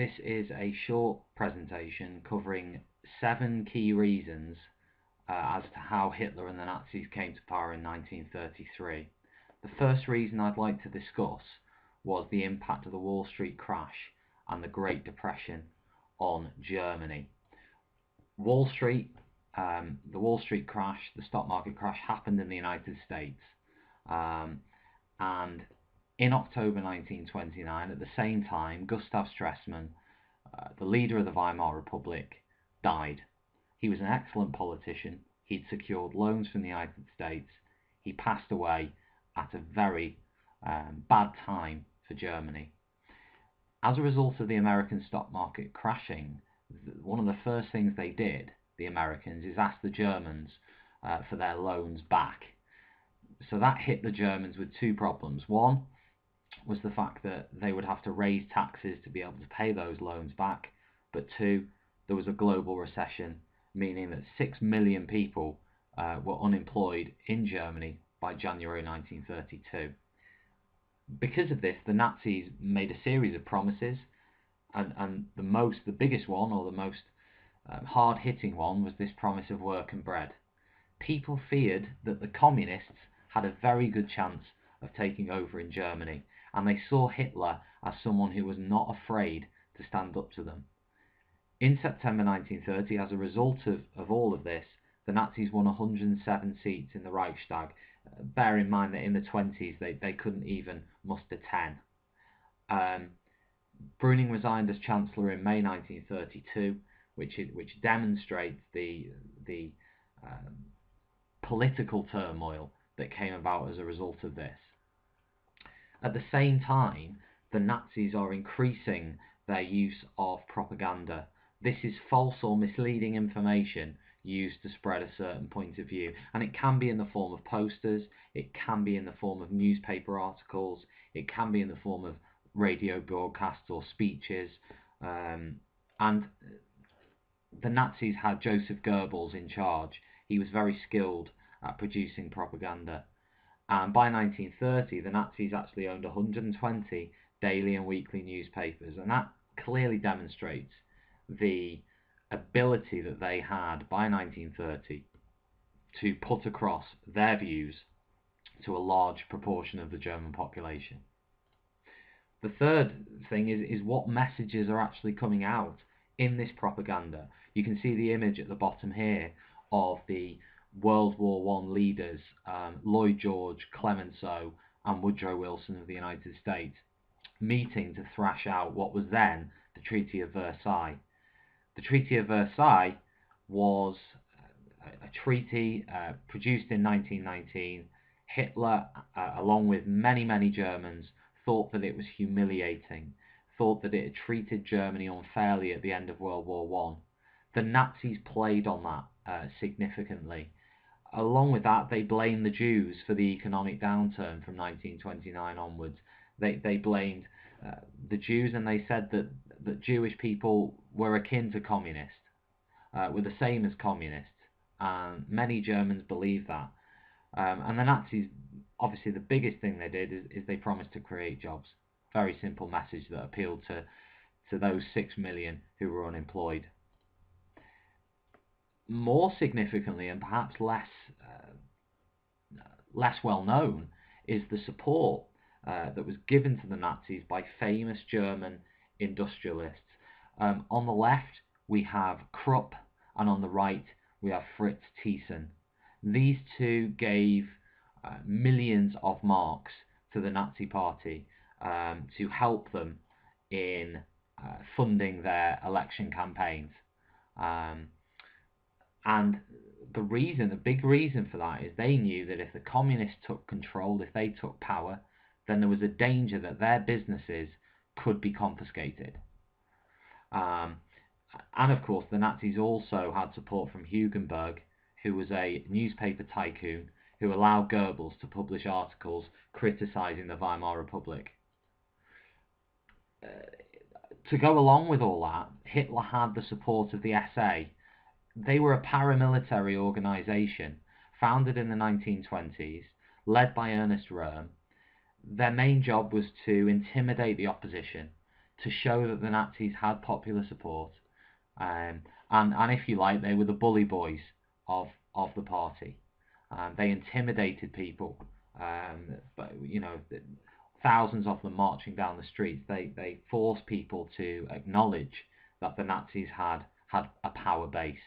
This is a short presentation covering 7 key reasons as to how Hitler and the Nazis came to power in 1933. The first reason I'd like to discuss was the impact of the Wall Street crash and the Great Depression on Germany. The Wall Street crash, the stock market crash, happened in the United States, and in October 1929, at the same time, Gustav Stresemann, the leader of the Weimar Republic, died. He was an excellent politician. He'd secured loans from the United States. He passed away at a very bad time for Germany. As a result of the American stock market crashing, one of the first things they did, the Americans, is ask the Germans for their loans back. So that hit the Germans with 2 problems. One was the fact that they would have to raise taxes to be able to pay those loans back, but 2, there was a global recession, meaning that 6 million people were unemployed in Germany by January 1932. Because of this, the Nazis made a series of promises, and the biggest one, or the most hard-hitting one, was this promise of work and bread. People feared that the communists had a very good chance of taking over in Germany, and they saw Hitler as someone who was not afraid to stand up to them. In September 1930, as a result of all of this, the Nazis won 107 seats in the Reichstag. Bear in mind that in the 20s they couldn't even muster 10. Brüning resigned as Chancellor in May 1932, which demonstrates the political turmoil that came about as a result of this. At the same time, the Nazis are increasing their use of propaganda. This is false or misleading information used to spread a certain point of view, and it can be in the form of posters, it can be in the form of newspaper articles, it can be in the form of radio broadcasts or speeches, and the Nazis had Joseph Goebbels in charge. He was very skilled at producing propaganda, and by 1930 the Nazis actually owned 120 daily and weekly newspapers, and that clearly demonstrates the ability that they had by 1930 to put across their views to a large proportion of the German population. The third thing is what messages are actually coming out in this propaganda. You can see the image at the bottom here of the World War I leaders, Lloyd George, Clemenceau and Woodrow Wilson of the United States, meeting to thrash out what was then the Treaty of Versailles. The Treaty of Versailles was a treaty produced in 1919. Hitler, along with many Germans, thought that it was humiliating, thought that it had treated Germany unfairly at the end of World War I. The Nazis played on that significantly. Along with that, they blamed the Jews for the economic downturn from 1929 onwards. They blamed the Jews, and they said that Jewish people were akin to communists, were the same as communists, and many Germans believed that. And the Nazis, obviously the biggest thing they did is they promised to create jobs. Very simple message that appealed to those 6 million who were unemployed. More significantly, and perhaps less well known, is the support that was given to the Nazis by famous German industrialists. On the left we have Krupp, and on the right we have Fritz Thyssen. These two gave millions of marks to the Nazi Party to help them in funding their election campaigns. And the big reason for that is they knew that if the communists took control, if they took power, then there was a danger that their businesses could be confiscated. And of course, the Nazis also had support from Hugenberg, who was a newspaper tycoon who allowed Goebbels to publish articles criticizing the Weimar Republic. To go along with all that, Hitler had the support of the SA. They were a paramilitary organization founded in the 1920s, led by Ernest Röhm. Their main job was to intimidate the opposition, to show that the Nazis had popular support. And if you like, they were the bully boys of the party. They intimidated people, but thousands of them marching down the streets. They forced people to acknowledge that the Nazis had a power base.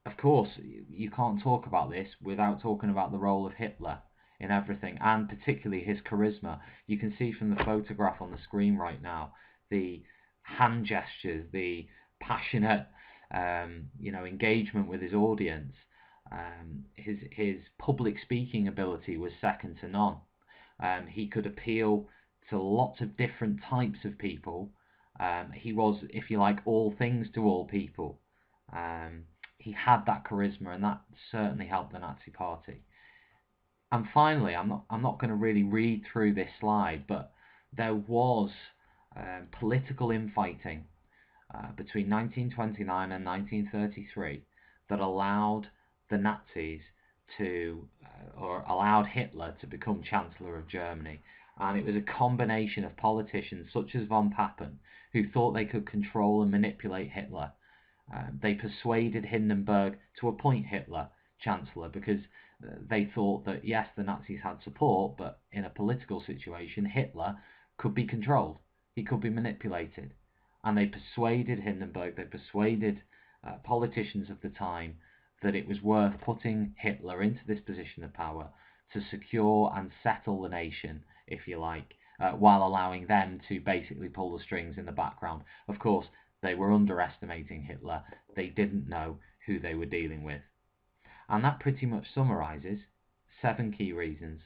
Of course, you can't talk about this without talking about the role of Hitler in everything, and particularly his charisma. You can see from the photograph on the screen right now the hand gestures, the passionate, engagement with his audience. His public speaking ability was second to none. He could appeal to lots of different types of people. He was, if you like, all things to all people. He had that charisma, and that certainly helped the Nazi Party. And finally, I'm not going to really read through this slide, but there was political infighting between 1929 and 1933 that allowed the Nazis or allowed Hitler to become Chancellor of Germany. And it was a combination of politicians such as von Papen, who thought they could control and manipulate Hitler. They persuaded Hindenburg to appoint Hitler Chancellor because they thought that, yes, the Nazis had support, but in a political situation, Hitler could be controlled. He could be manipulated. And they persuaded Hindenburg, they persuaded politicians of the time that it was worth putting Hitler into this position of power to secure and settle the nation, if you like, while allowing them to basically pull the strings in the background. Of course, they were underestimating Hitler. They didn't know who they were dealing with. And that pretty much summarises 7 key reasons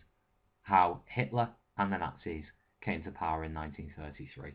how Hitler and the Nazis came to power in 1933.